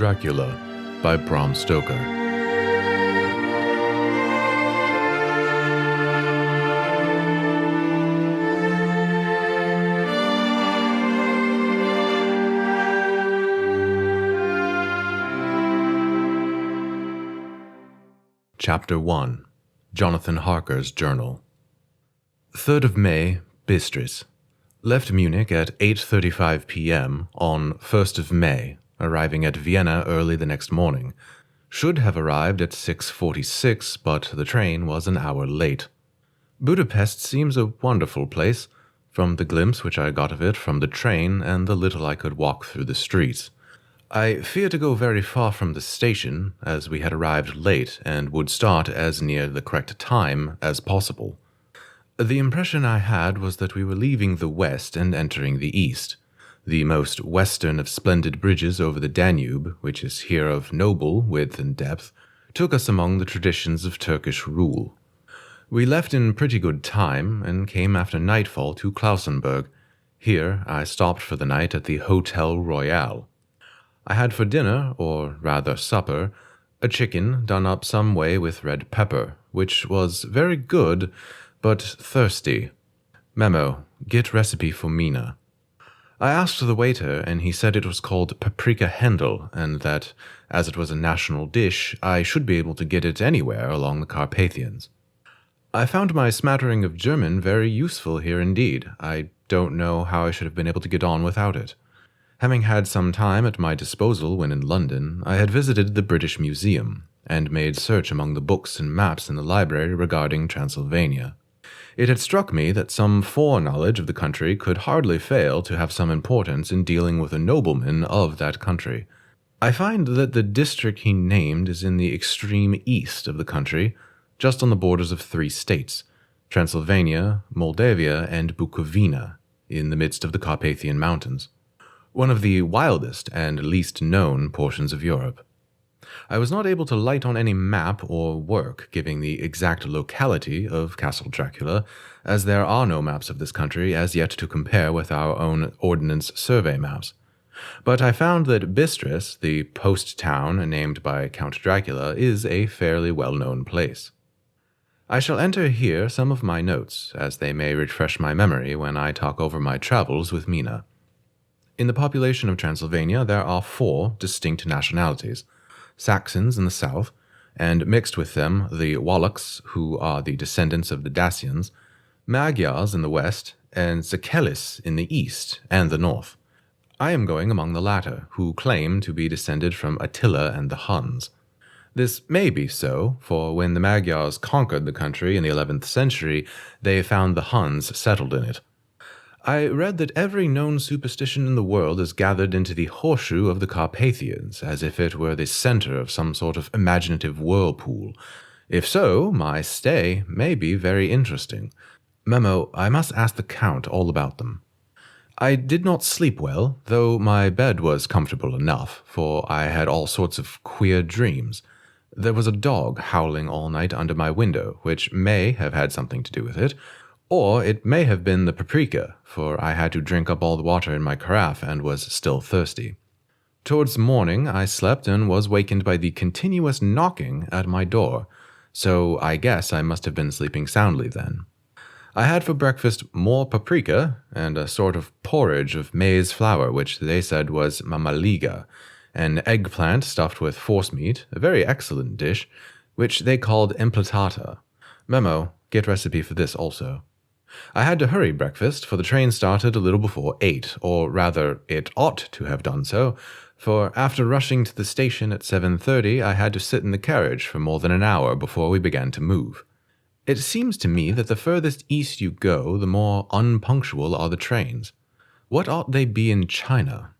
Dracula by Bram Stoker. Chapter 1. Jonathan Harker's Journal. 3rd of May, Bistris. Left Munich at 8:35 p.m. on 1st of May, arriving at Vienna early the next morning. Should have arrived at 6:46, but the train was an hour late. Budapest seems a wonderful place, from the glimpse which I got of it from the train and the little I could walk through the streets. I fear to go very far from the station, as we had arrived late and would start as near the correct time as possible. The impression I had was that we were leaving the west and entering the east. The most western of splendid bridges over the Danube, which is here of noble width and depth, took us among the traditions of Turkish rule. We left in pretty good time and came after nightfall to Klausenburg. Here I stopped for the night at the Hotel Royal. I had for dinner, or rather supper, a chicken done up some way with red pepper, which was very good, but thirsty. Memo, get recipe for Mina. I asked the waiter, and he said it was called paprika Händel, and that, as it was a national dish, I should be able to get it anywhere along the Carpathians. I found my smattering of German very useful here indeed. I don't know how I should have been able to get on without it. Having had some time at my disposal when in London, I had visited the British Museum, and made search among the books and maps in the library regarding Transylvania. It had struck me that some foreknowledge of the country could hardly fail to have some importance in dealing with a nobleman of that country. I find that the district he named is in the extreme east of the country, just on the borders of 3 states, Transylvania, Moldavia, and Bukovina, in the midst of the Carpathian Mountains. One of the wildest and least known portions of Europe. I was not able to light on any map or work giving the exact locality of Castle Dracula, as there are no maps of this country as yet to compare with our own Ordnance Survey maps. But I found that Bistris, the post town named by Count Dracula, is a fairly well-known place. I shall enter here some of my notes, as they may refresh my memory when I talk over my travels with Mina. In the population of Transylvania there are 4 distinct nationalities: Saxons in the south, and mixed with them the Wallachs, who are the descendants of the Dacians, Magyars in the west, and Zekelis in the east and the north. I am going among the latter, who claim to be descended from Attila and the Huns. This may be so, for when the Magyars conquered the country in the 11th century, they found the Huns settled in it. I read that every known superstition in the world is gathered into the horseshoe of the Carpathians, as if it were the center of some sort of imaginative whirlpool. If so, my stay may be very interesting. Memo, I must ask the Count all about them. I did not sleep well, though my bed was comfortable enough, for I had all sorts of queer dreams. There was a dog howling all night under my window, which may have had something to do with it, or it may have been the paprika, for I had to drink up all the water in my carafe and was still thirsty. Towards morning I slept and was wakened by the continuous knocking at my door, so I guess I must have been sleeping soundly then. I had for breakfast more paprika and a sort of porridge of maize flour which they said was mamaliga, an eggplant stuffed with forcemeat, a very excellent dish, which they called emplatata. Memo, get recipe for this also. I had to hurry breakfast, for the train started a little before 8, or rather, it ought to have done so, for after rushing to the station at 7:30, I had to sit in the carriage for more than an hour before we began to move. It seems to me that the furthest east you go, the more unpunctual are the trains. What ought they be in China?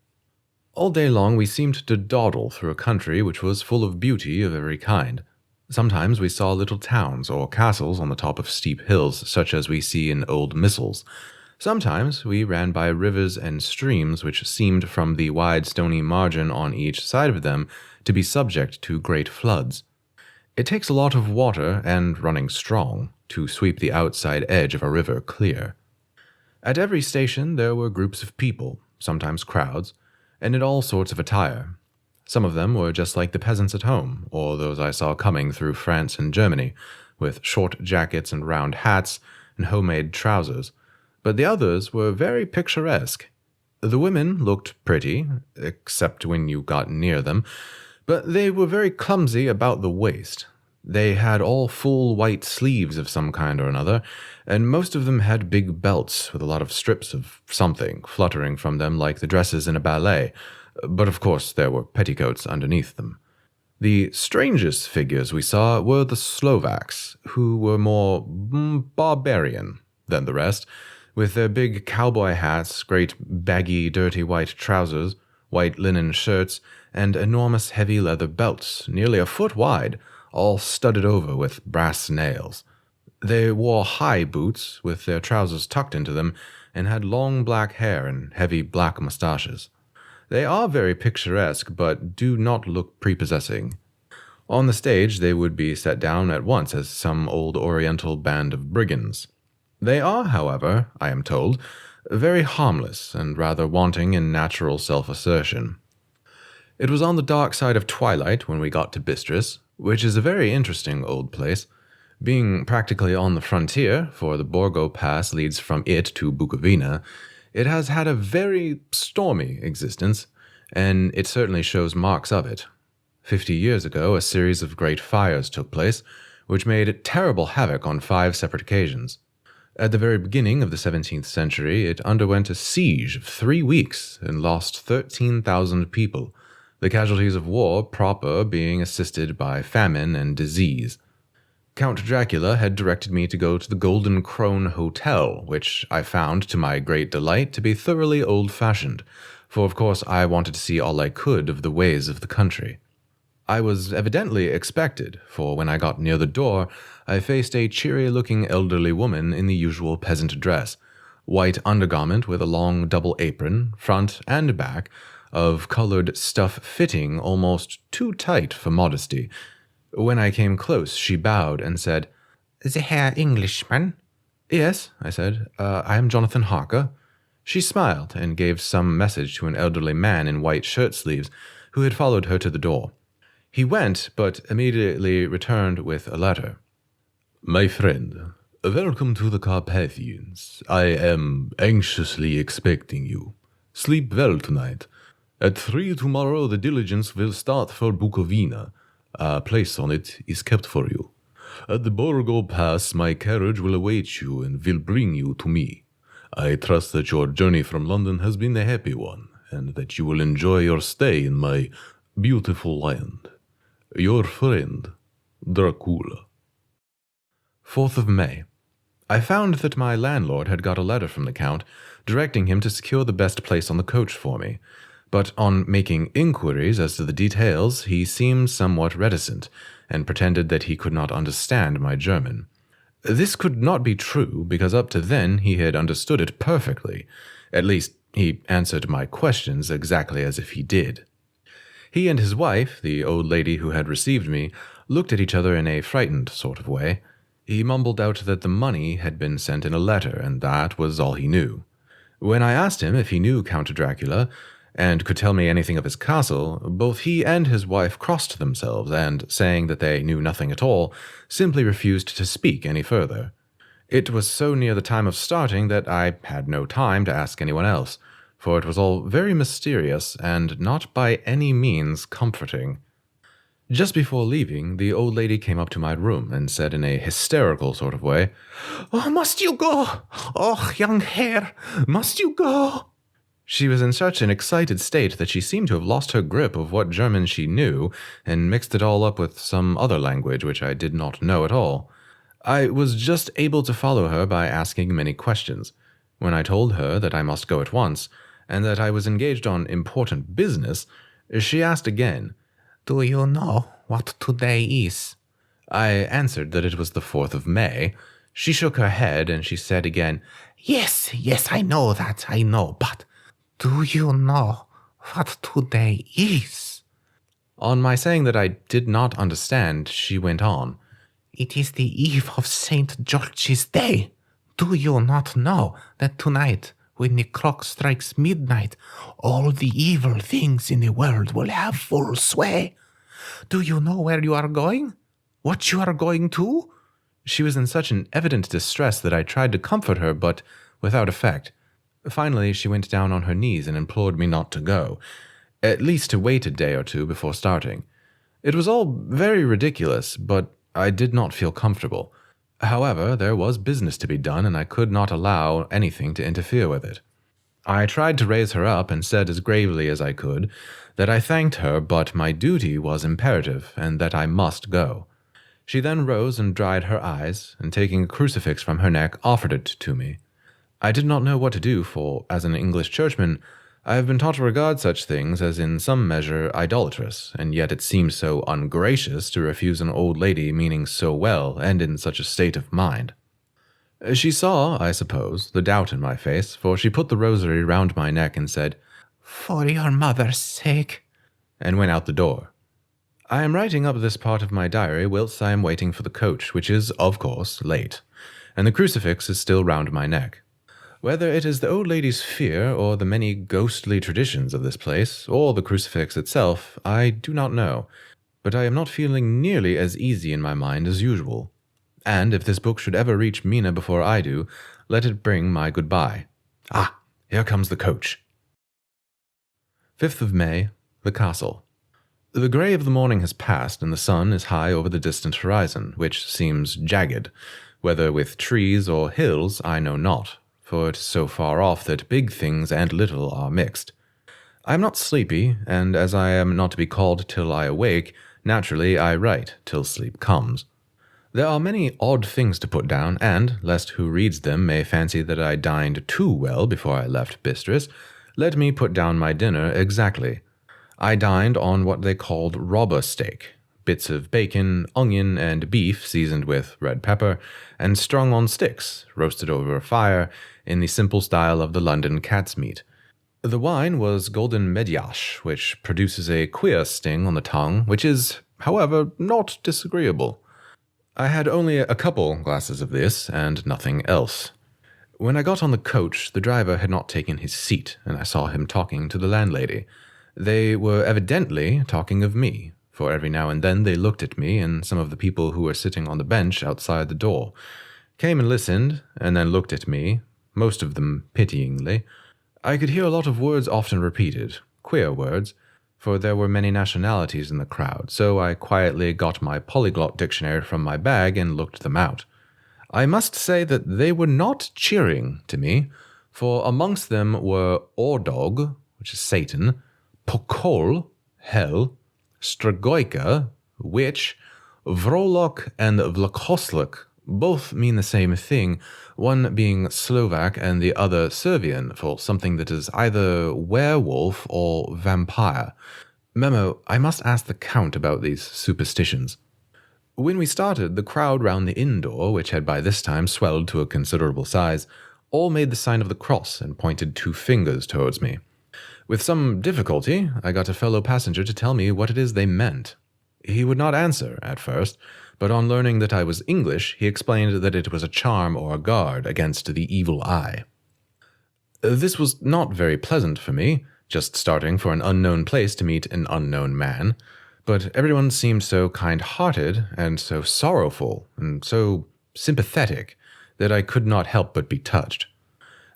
All day long we seemed to dawdle through a country which was full of beauty of every kind. Sometimes we saw little towns or castles on the top of steep hills, such as we see in old missals. Sometimes we ran by rivers and streams which seemed from the wide stony margin on each side of them to be subject to great floods. It takes a lot of water, and running strong, to sweep the outside edge of a river clear. At every station there were groups of people, sometimes crowds, and in all sorts of attire. Some of them were just like the peasants at home, or those I saw coming through France and Germany, with short jackets and round hats and homemade trousers. But the others were very picturesque. The women looked pretty, except when you got near them, but they were very clumsy about the waist. They had all full white sleeves of some kind or another, and most of them had big belts with a lot of strips of something fluttering from them like the dresses in a ballet, but of course there were petticoats underneath them. The strangest figures we saw were the Slovaks, who were more barbarian than the rest, with their big cowboy hats, great baggy, dirty white trousers, white linen shirts, and enormous heavy leather belts, nearly a foot wide, all studded over with brass nails. They wore high boots, with their trousers tucked into them, and had long black hair and heavy black mustaches. They are very picturesque, but do not look prepossessing. On the stage, they would be set down at once as some old oriental band of brigands. They are, however, I am told, very harmless and rather wanting in natural self-assertion. It was on the dark side of twilight when we got to Bistris, which is a very interesting old place. Being practically on the frontier, for the Borgo Pass leads from it to Bukovina, it has had a very stormy existence, and it certainly shows marks of it. 50 years ago, a series of great fires took place, which made terrible havoc on 5 separate occasions. At the very beginning of the 17th century, it underwent a siege of 3 weeks and lost 13,000 people, the casualties of war proper being assisted by famine and disease. Count Dracula had directed me to go to the Golden Crone Hotel, which I found, to my great delight, to be thoroughly old-fashioned, for of course I wanted to see all I could of the ways of the country. I was evidently expected, for when I got near the door, I faced a cheery-looking elderly woman in the usual peasant dress, white undergarment with a long double apron, front and back, of colored stuff fitting almost too tight for modesty. When I came close, she bowed and said, "The Herr Englishman?" "Yes," I said, "I am Jonathan Harker." She smiled and gave some message to an elderly man in white shirt-sleeves who had followed her to the door. He went, but immediately returned with a letter. "My friend, welcome to the Carpathians. I am anxiously expecting you. Sleep well tonight. At 3 tomorrow the diligence will start for Bukovina. A place on it is kept for you. At the Borgo Pass my carriage will await you and will bring you to me. I trust that your journey from London has been a happy one, and that you will enjoy your stay in my beautiful land. Your friend, Dracula." 4th of May. I found that my landlord had got a letter from the Count, directing him to secure the best place on the coach for me, but on making inquiries as to the details, he seemed somewhat reticent, and pretended that he could not understand my German. This could not be true, because up to then he had understood it perfectly. At least, he answered my questions exactly as if he did. He and his wife, the old lady who had received me, looked at each other in a frightened sort of way. He mumbled out that the money had been sent in a letter, and that was all he knew. When I asked him if he knew Count Dracula, and could tell me anything of his castle, both he and his wife crossed themselves, and, saying that they knew nothing at all, simply refused to speak any further. It was so near the time of starting that I had no time to ask anyone else, for it was all very mysterious and not by any means comforting. Just before leaving, the old lady came up to my room and said in a hysterical sort of way, "Oh, must you go? Oh, young Herr, must you go?" She was in such an excited state that she seemed to have lost her grip of what German she knew and mixed it all up with some other language which I did not know at all. I was just able to follow her by asking many questions. When I told her that I must go at once, and that I was engaged on important business, she asked again, "Do you know what today is?" I answered that it was the 4th of May. She shook her head, and she said again, Yes, I know that, I know, but do you know what today is?" On my saying that I did not understand, she went on, "It is the eve of St. George's Day. Do you not know that tonight When the clock strikes midnight, all the evil things in the world will have full sway. Do you know where you are going? What you are going to?" She was in such an evident distress that I tried to comfort her, but without effect. Finally, she went down on her knees and implored me not to go, at least to wait a day or two before starting. It was all very ridiculous, but I did not feel comfortable. However, there was business to be done, and I could not allow anything to interfere with it. I tried to raise her up and said as gravely as I could that I thanked her, but my duty was imperative, and that I must go. She then rose and dried her eyes, and taking a crucifix from her neck, offered it to me. I did not know what to do, for, as an English churchman, I have been taught to regard such things as in some measure idolatrous, and yet it seemed so ungracious to refuse an old lady meaning so well and in such a state of mind. She saw, I suppose, the doubt in my face, for she put the rosary round my neck and said, "For your mother's sake," and went out the door. I am writing up this part of my diary whilst I am waiting for the coach, which is, of course, late, and the crucifix is still round my neck. Whether it is the old lady's fear, or the many ghostly traditions of this place, or the crucifix itself, I do not know, but I am not feeling nearly as easy in my mind as usual. And if this book should ever reach Mina before I do, let it bring my goodbye. Ah, here comes the coach. 5th of May, the castle. The grey of the morning has passed, and the sun is high over the distant horizon, which seems jagged. Whether with trees or hills, I know not, for it is so far off that big things and little are mixed. I am not sleepy, and as I am not to be called till I awake, naturally I write till sleep comes. There are many odd things to put down, and, lest who reads them may fancy that I dined too well before I left Bistris, let me put down my dinner exactly. I dined on what they called robber steak, bits of bacon, onion, and beef seasoned with red pepper, and strung on sticks, roasted over a fire, in the simple style of the London cat's meat. The wine was golden mediash, which produces a queer sting on the tongue, which is, however, not disagreeable. I had only a couple glasses of this, and nothing else. When I got on the coach, the driver had not taken his seat, and I saw him talking to the landlady. They were evidently talking of me, for every now and then they looked at me, and some of the people who were sitting on the bench outside the door came and listened, and then looked at me, most of them pityingly. I could hear a lot of words often repeated, queer words, for there were many nationalities in the crowd, so I quietly got my polyglot dictionary from my bag and looked them out. I must say that they were not cheering to me, for amongst them were Ordog, which is Satan, Pokol, hell, Stragoika, witch, Vrolok, and Vlakosluk. Both mean the same thing, one being Slovak and the other Serbian, for something that is either werewolf or vampire. Memo, I must ask the Count about these superstitions. When we started, the crowd round the inn door, which had by this time swelled to a considerable size, all made the sign of the cross and pointed 2 fingers towards me. With some difficulty, I got a fellow passenger to tell me what it is they meant. He would not answer at first, but on learning that I was English, he explained that it was a charm or a guard against the evil eye. This was not very pleasant for me, just starting for an unknown place to meet an unknown man, but everyone seemed so kind-hearted and so sorrowful and so sympathetic that I could not help but be touched.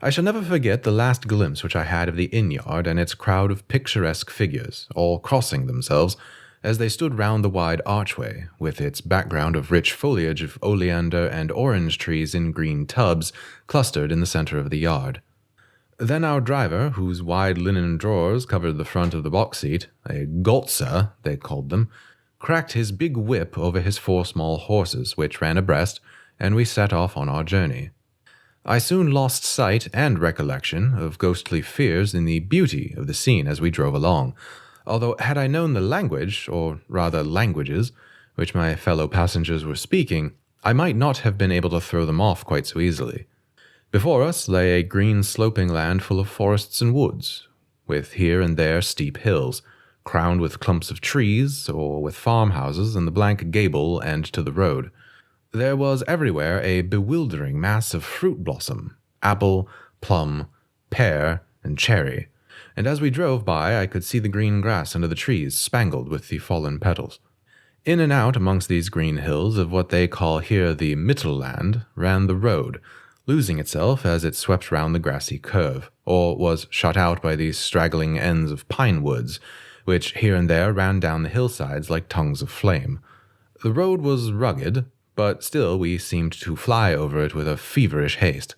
I shall never forget the last glimpse which I had of the inn-yard and its crowd of picturesque figures, all crossing themselves, as they stood round the wide archway, with its background of rich foliage of oleander and orange trees in green tubs clustered in the center of the yard. Then our driver, whose wide linen drawers covered the front of the box seat, a Goltza, they called them, cracked his big whip over his 4 small horses, which ran abreast, and we set off on our journey. I soon lost sight and recollection of ghostly fears in the beauty of the scene as we drove along, although had I known the language, or rather languages, which my fellow passengers were speaking, I might not have been able to throw them off quite so easily. Before us lay a green sloping land full of forests and woods, with here and there steep hills, crowned with clumps of trees, or with farmhouses and the blank gable end to the road. There was everywhere a bewildering mass of fruit blossom, apple, plum, pear, and cherry, and as we drove by I could see the green grass under the trees spangled with the fallen petals. In and out amongst these green hills of what they call here the Mittelland ran the road, losing itself as it swept round the grassy curve, or was shut out by these straggling ends of pine woods, which here and there ran down the hillsides like tongues of flame. The road was rugged, but still we seemed to fly over it with a feverish haste.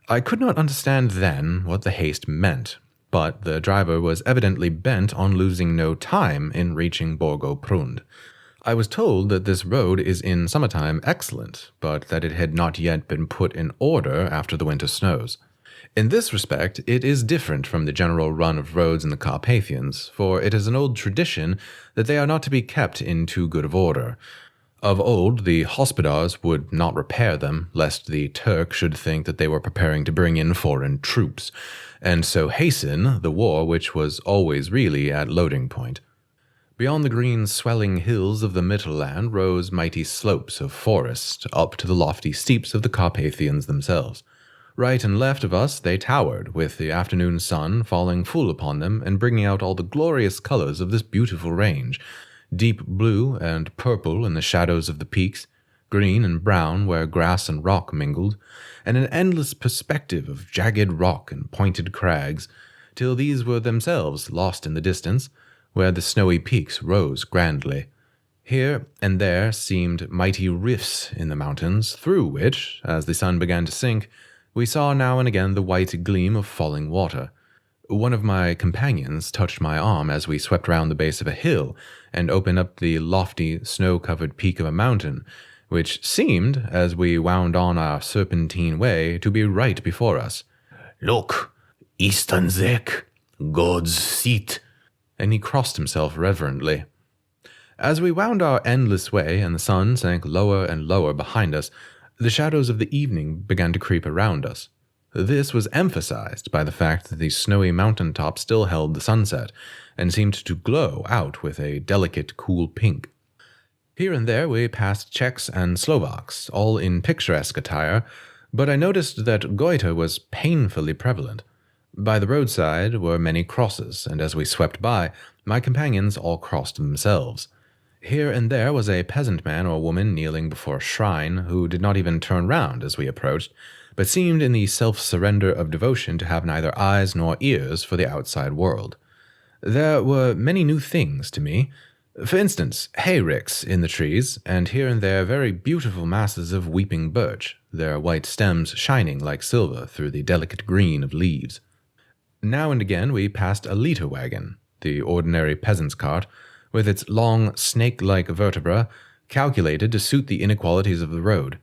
I could not understand then what the haste meant, but the driver was evidently bent on losing no time in reaching Borgo Prund. I was told that this road is in summertime excellent, but that it had not yet been put in order after the winter snows. In this respect, it is different from the general run of roads in the Carpathians, for it is an old tradition that they are not to be kept in too good of order. Of old, the hospodars would not repair them, lest the Turk should think that they were preparing to bring in foreign troops, and so hasten the war which was always really at loading point. Beyond the green swelling hills of the Mittelland rose mighty slopes of forest up to the lofty steeps of the Carpathians themselves. Right and left of us they towered, with the afternoon sun falling full upon them and bringing out all the glorious colors of this beautiful range, deep blue and purple in the shadows of the peaks, green and brown where grass and rock mingled, and an endless perspective of jagged rock and pointed crags, till these were themselves lost in the distance, where the snowy peaks rose grandly. Here and there seemed mighty rifts in the mountains, through which, as the sun began to sink, we saw now and again the white gleam of falling water. One of my companions touched my arm as we swept round the base of a hill and opened up the lofty, snow-covered peak of a mountain, which seemed, as we wound on our serpentine way, to be right before us. "Look, Istanzek, God's seat," and he crossed himself reverently. As we wound our endless way and the sun sank lower and lower behind us, the shadows of the evening began to creep around us. This was emphasized by the fact that the snowy mountain top still held the sunset, and seemed to glow out with a delicate, cool pink. Here and there we passed Czechs and Slovaks, all in picturesque attire, but I noticed that goiter was painfully prevalent. By the roadside were many crosses, and as we swept by, my companions all crossed themselves. Here and there was a peasant man or woman kneeling before a shrine, who did not even turn round as we approached, but seemed in the self-surrender of devotion to have neither eyes nor ears for the outside world. There were many new things to me. For instance, hayricks in the trees, and here and there very beautiful masses of weeping birch, their white stems shining like silver through the delicate green of leaves. Now and again we passed a leiter wagon, the ordinary peasant's cart, with its long, snake-like vertebra, calculated to suit the inequalities of the road.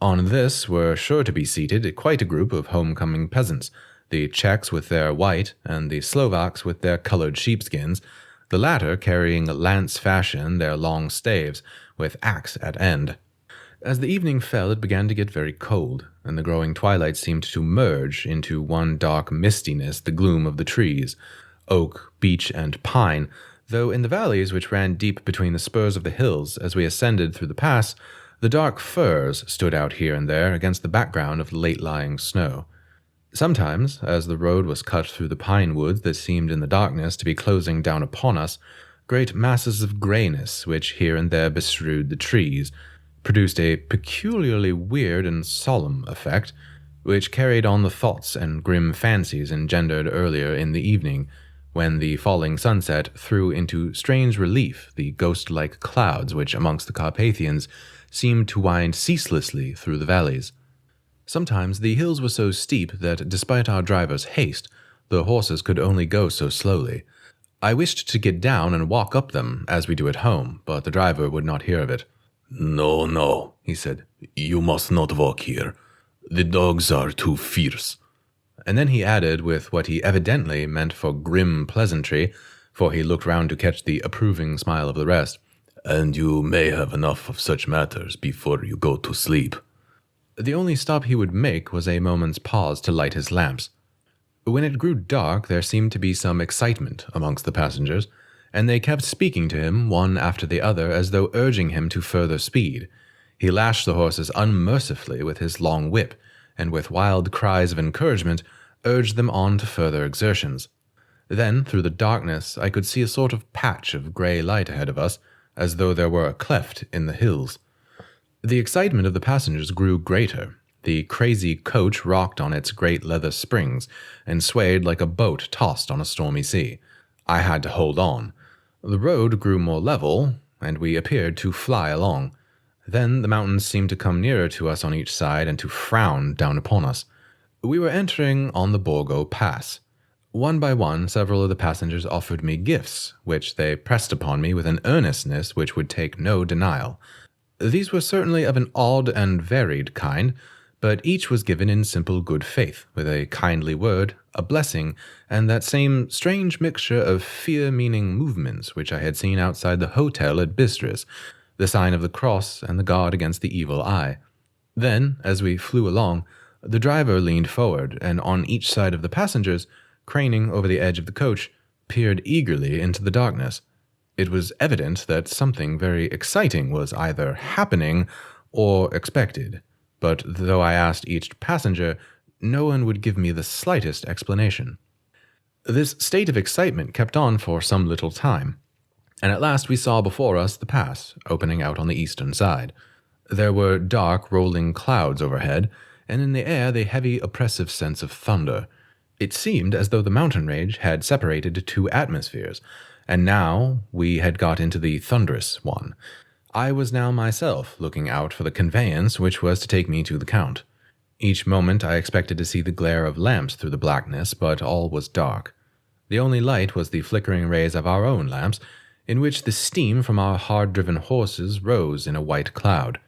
On this were sure to be seated quite a group of homecoming peasants, the Czechs with their white, and the Slovaks with their colored sheepskins, the latter carrying lance-fashion their long staves, with axe at end. As the evening fell, it began to get very cold, and the growing twilight seemed to merge into one dark mistiness the gloom of the trees, oak, beech, and pine, though in the valleys which ran deep between the spurs of the hills as we ascended through the pass, the dark firs stood out here and there against the background of late-lying snow. Sometimes, as the road was cut through the pine woods that seemed in the darkness to be closing down upon us, great masses of grayness, which here and there bestrewed the trees, produced a peculiarly weird and solemn effect, which carried on the thoughts and grim fancies engendered earlier in the evening, when the falling sunset threw into strange relief the ghost-like clouds which amongst the Carpathians seemed to wind ceaselessly through the valleys. Sometimes the hills were so steep that, despite our driver's haste, the horses could only go so slowly. I wished to get down and walk up them, as we do at home, but the driver would not hear of it. No, he said. "You must not walk here. The dogs are too fierce." And then he added, with what he evidently meant for grim pleasantry, for he looked round to catch the approving smile of the rest, "And you may have enough of such matters before you go to sleep." The only stop he would make was a moment's pause to light his lamps. When it grew dark, there seemed to be some excitement amongst the passengers, and they kept speaking to him one after the other as though urging him to further speed. He lashed the horses unmercifully with his long whip, and with wild cries of encouragement, urged them on to further exertions. Then, through the darkness, I could see a sort of patch of grey light ahead of us, as though there were a cleft in the hills. The excitement of the passengers grew greater. The crazy coach rocked on its great leather springs and swayed like a boat tossed on a stormy sea. I had to hold on. The road grew more level, and we appeared to fly along. Then the mountains seemed to come nearer to us on each side and to frown down upon us. We were entering on the Borgo Pass. One by one, several of the passengers offered me gifts, which they pressed upon me with an earnestness which would take no denial. These were certainly of an odd and varied kind, but each was given in simple good faith, with a kindly word, a blessing, and that same strange mixture of fear-meaning movements which I had seen outside the hotel at Bistris, the sign of the cross and the guard against the evil eye. Then, as we flew along, the driver leaned forward, and on each side of the passengers, craning over the edge of the coach, peered eagerly into the darkness. It was evident that something very exciting was either happening or expected, but though I asked each passenger, no one would give me the slightest explanation. This state of excitement kept on for some little time, and at last we saw before us the pass, opening out on the eastern side. There were dark, rolling clouds overhead, and in the air the heavy, oppressive sense of thunder. It seemed as though the mountain range had separated two atmospheres, and now we had got into the thunderous one. I was now myself looking out for the conveyance which was to take me to the Count. Each moment I expected to see the glare of lamps through the blackness, but all was dark. The only light was the flickering rays of our own lamps, in which the steam from our hard-driven horses rose in a white cloud.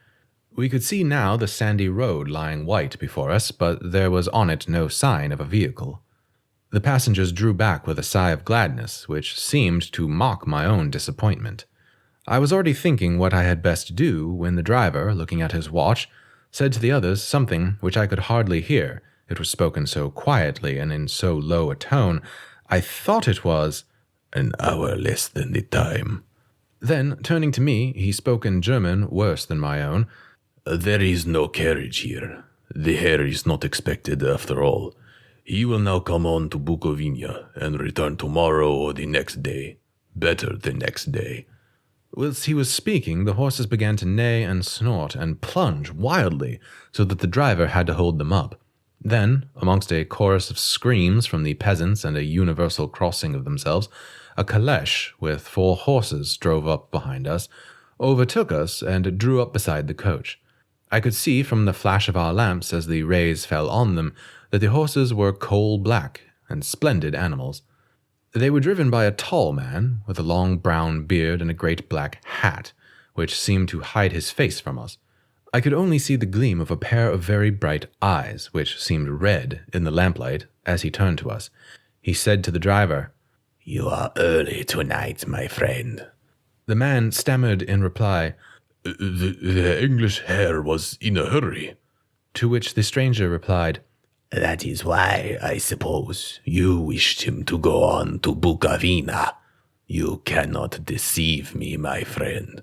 We could see now the sandy road lying white before us, but there was on it no sign of a vehicle. The passengers drew back with a sigh of gladness, which seemed to mock my own disappointment. I was already thinking what I had best do when the driver, looking at his watch, said to the others something which I could hardly hear. It was spoken so quietly and in so low a tone, I thought it was, "An hour less than the time." Then, turning to me, he spoke in German worse than my own. "There is no carriage here. The Herr is not expected after all. He will now come on to Bukovina and return tomorrow or the next day. Better the next day." Whilst he was speaking, the horses began to neigh and snort and plunge wildly, so that the driver had to hold them up. Then, amongst a chorus of screams from the peasants and a universal crossing of themselves, a caleche with 4 horses drove up behind us, overtook us, and drew up beside the coach. I could see from the flash of our lamps as the rays fell on them that the horses were coal-black and splendid animals. They were driven by a tall man with a long brown beard and a great black hat, which seemed to hide his face from us. I could only see the gleam of a pair of very bright eyes, which seemed red in the lamplight, as he turned to us. He said to the driver, "You are early tonight, my friend." The man stammered in reply, The English Herr was in a hurry." To which the stranger replied, "That is why, I suppose, you wished him to go on to Bukovina. You cannot deceive me, my friend.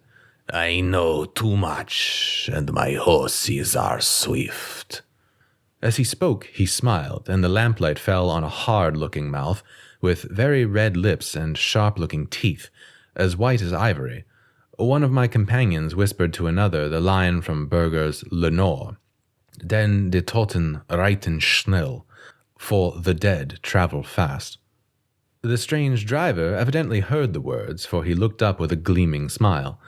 I know too much, and my horses are swift." As he spoke, he smiled, and the lamplight fell on a hard-looking mouth, with very red lips and sharp-looking teeth, as white as ivory. One of my companions whispered to another the line from Burger's Lenore, "Den die Toten reiten schnell," for the dead travel fast. The strange driver evidently heard the words, for he looked up with a gleaming smile.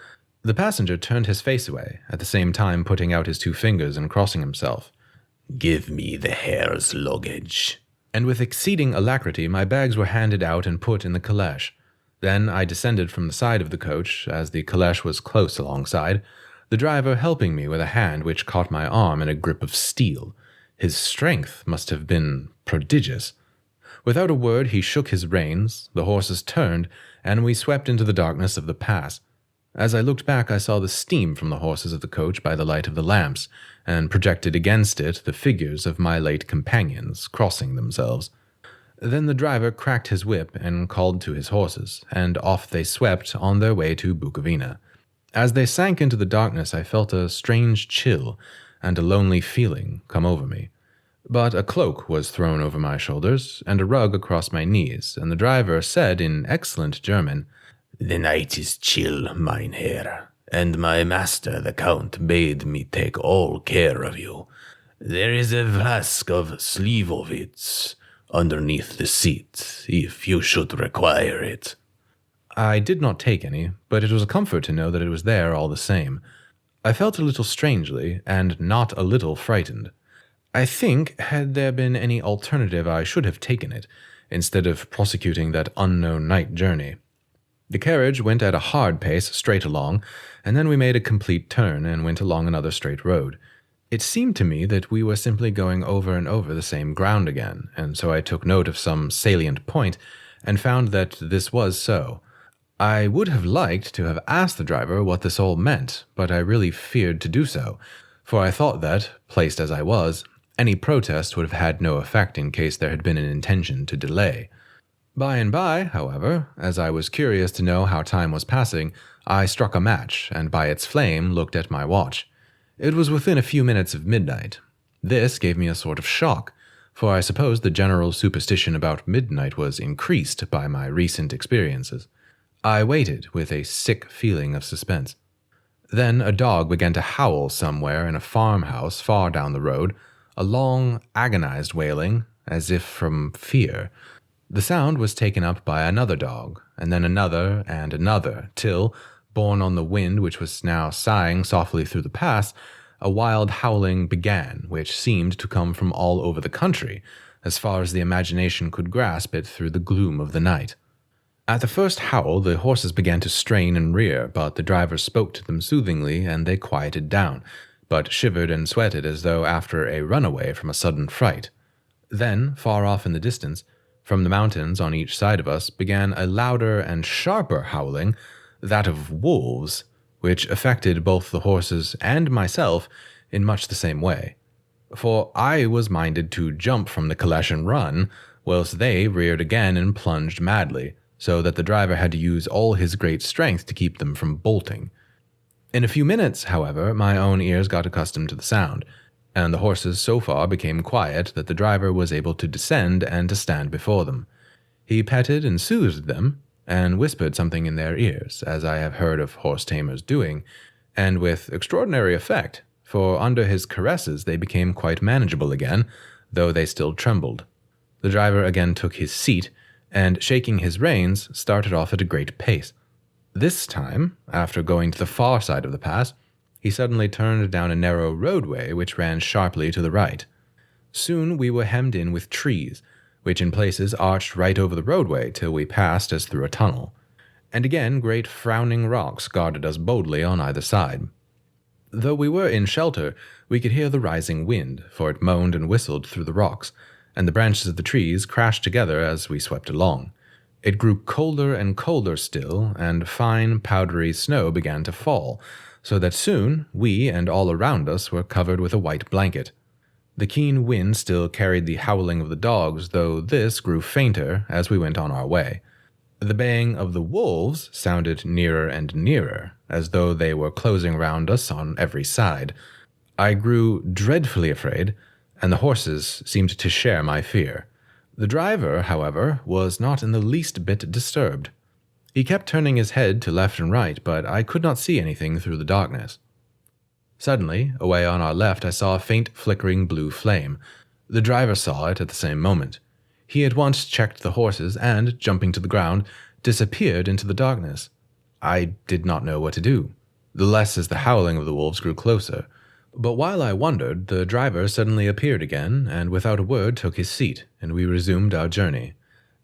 The passenger turned his face away, at the same time putting out his 2 fingers and crossing himself. "Give me the Herr's luggage." And with exceeding alacrity my bags were handed out and put in the caleche. Then I descended from the side of the coach, as the caleche was close alongside, the driver helping me with a hand which caught my arm in a grip of steel. His strength must have been prodigious. Without a word he shook his reins, the horses turned, and we swept into the darkness of the pass. As I looked back I saw the steam from the horses of the coach by the light of the lamps, and projected against it the figures of my late companions crossing themselves. Then the driver cracked his whip and called to his horses, and off they swept on their way to Bukovina. As they sank into the darkness I felt a strange chill and a lonely feeling come over me. But a cloak was thrown over my shoulders and a rug across my knees, and the driver said in excellent German, "The night is chill, Mynheer, and my master the Count bade me take all care of you. There is a flask of Slivovitz underneath the seat, if you should require it." I did not take any, but it was a comfort to know that it was there all the same. I felt a little strangely, and not a little frightened. I think, had there been any alternative, I should have taken it, instead of prosecuting that unknown night journey. The carriage went at a hard pace straight along, and then we made a complete turn and went along another straight road. It seemed to me that we were simply going over and over the same ground again, and so I took note of some salient point and found that this was so. I would have liked to have asked the driver what this all meant, but I really feared to do so, for I thought that, placed as I was, any protest would have had no effect in case there had been an intention to delay. By and by, however, as I was curious to know how time was passing, I struck a match, and by its flame looked at my watch. It was within a few minutes of midnight. This gave me a sort of shock, for I suppose the general superstition about midnight was increased by my recent experiences. I waited with a sick feeling of suspense. Then a dog began to howl somewhere in a farmhouse far down the road, a long, agonized wailing, as if from fear. The sound was taken up by another dog, and then another and another, till, borne on the wind which was now sighing softly through the pass, a wild howling began, which seemed to come from all over the country, as far as the imagination could grasp it through the gloom of the night. At the first howl, the horses began to strain and rear, but the driver spoke to them soothingly, and they quieted down, but shivered and sweated as though after a runaway from a sudden fright. Then, far off in the distance, from the mountains on each side of us, began a louder and sharper howling, that of wolves, which affected both the horses and myself in much the same way. For I was minded to jump from the caleche and run, whilst they reared again and plunged madly, so that the driver had to use all his great strength to keep them from bolting. In a few minutes, however, my own ears got accustomed to the sound, and the horses so far became quiet that the driver was able to descend and to stand before them. He petted and soothed them, and whispered something in their ears, as I have heard of horse-tamers doing, and with extraordinary effect, for under his caresses they became quite manageable again, though they still trembled. The driver again took his seat, and shaking his reins, started off at a great pace. This time, after going to the far side of the pass, he suddenly turned down a narrow roadway which ran sharply to the right. Soon we were hemmed in with trees, which in places arched right over the roadway till we passed as through a tunnel. And again great frowning rocks guarded us boldly on either side. Though we were in shelter, we could hear the rising wind, for it moaned and whistled through the rocks, and the branches of the trees crashed together as we swept along. It grew colder and colder still, and fine, powdery snow began to fall, so that soon we and all around us were covered with a white blanket. The keen wind still carried the howling of the dogs, though this grew fainter as we went on our way. The baying of the wolves sounded nearer and nearer, as though they were closing round us on every side. I grew dreadfully afraid, and the horses seemed to share my fear. The driver, however, was not in the least bit disturbed. He kept turning his head to left and right, but I could not see anything through the darkness. Suddenly, away on our left, I saw a faint flickering blue flame. The driver saw it at the same moment. He at once checked the horses and, jumping to the ground, disappeared into the darkness. I did not know what to do, the less as the howling of the wolves grew closer. But while I wondered, the driver suddenly appeared again, and without a word took his seat, and we resumed our journey.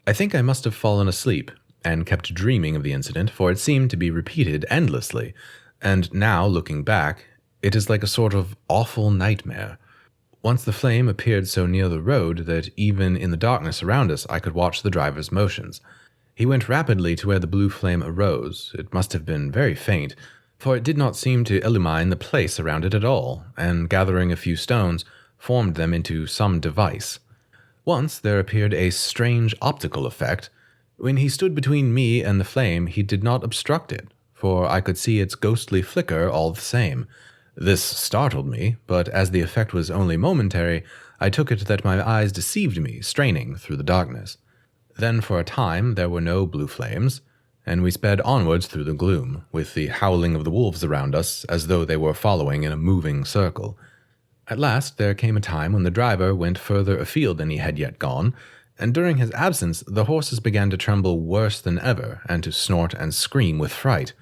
I think I must have fallen asleep, and kept dreaming of the incident, for it seemed to be repeated endlessly, and now, looking back, it is like a sort of awful nightmare. Once the flame appeared so near the road that even in the darkness around us I could watch the driver's motions. He went rapidly to where the blue flame arose. It must have been very faint, for it did not seem to illumine the place around it at all, and gathering a few stones, formed them into some device. Once there appeared a strange optical effect. When he stood between me and the flame, he did not obstruct it, for I could see its ghostly flicker all the same. This startled me, but as the effect was only momentary, I took it that my eyes deceived me, straining through the darkness. Then for a time there were no blue flames, and we sped onwards through the gloom, with the howling of the wolves around us as though they were following in a moving circle. At last there came a time when the driver went further afield than he had yet gone, and during his absence the horses began to tremble worse than ever and to snort and scream with fright.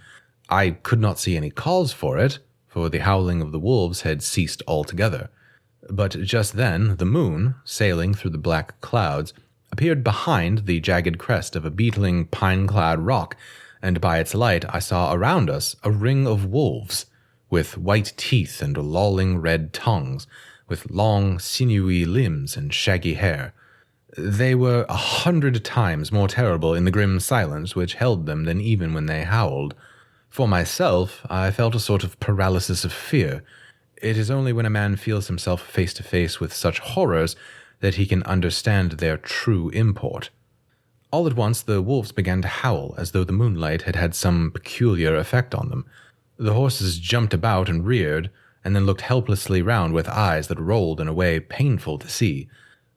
I could not see any cause for it, for the howling of the wolves had ceased altogether. But just then the moon, sailing through the black clouds, appeared behind the jagged crest of a beetling pine-clad rock, and by its light I saw around us a ring of wolves, with white teeth and lolling red tongues, with long, sinewy limbs and shaggy hair. They were 100 times more terrible in the grim silence which held them than even when they howled. For myself, I felt a sort of paralysis of fear. It is only when a man feels himself face to face with such horrors that he can understand their true import. All at once the wolves began to howl as though the moonlight had had some peculiar effect on them. The horses jumped about and reared, and then looked helplessly round with eyes that rolled in a way painful to see.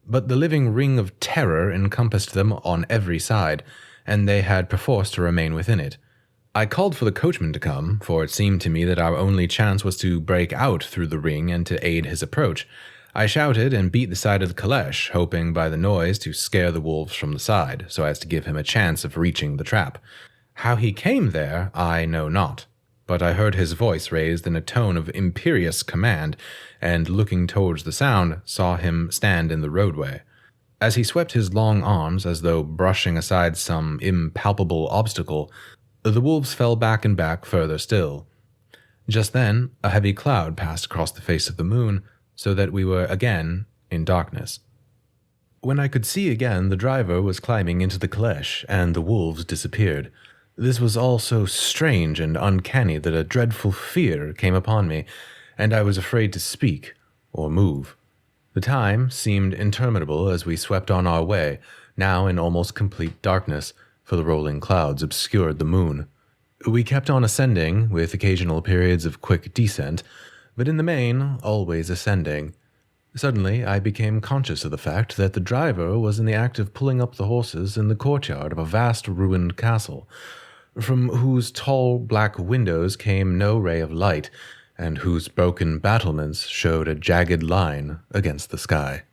But the living ring of terror encompassed them on every side, and they had perforce to remain within it. I called for the coachman to come, for it seemed to me that our only chance was to break out through the ring and to aid his approach. I shouted and beat the side of the caleche, hoping by the noise to scare the wolves from the side, so as to give him a chance of reaching the trap. How he came there, I know not, but I heard his voice raised in a tone of imperious command, and looking towards the sound, saw him stand in the roadway. As he swept his long arms as though brushing aside some impalpable obstacle, the wolves fell back and back further still. Just then, a heavy cloud passed across the face of the moon, so that we were again in darkness. When I could see again, the driver was climbing into the caleche, and the wolves disappeared. This was all so strange and uncanny that a dreadful fear came upon me, and I was afraid to speak or move. The time seemed interminable as we swept on our way, now in almost complete darkness, for the rolling clouds obscured the moon. We kept on ascending, with occasional periods of quick descent, but in the main, always ascending. Suddenly, I became conscious of the fact that the driver was in the act of pulling up the horses in the courtyard of a vast ruined castle, from whose tall black windows came no ray of light, and whose broken battlements showed a jagged line against the sky.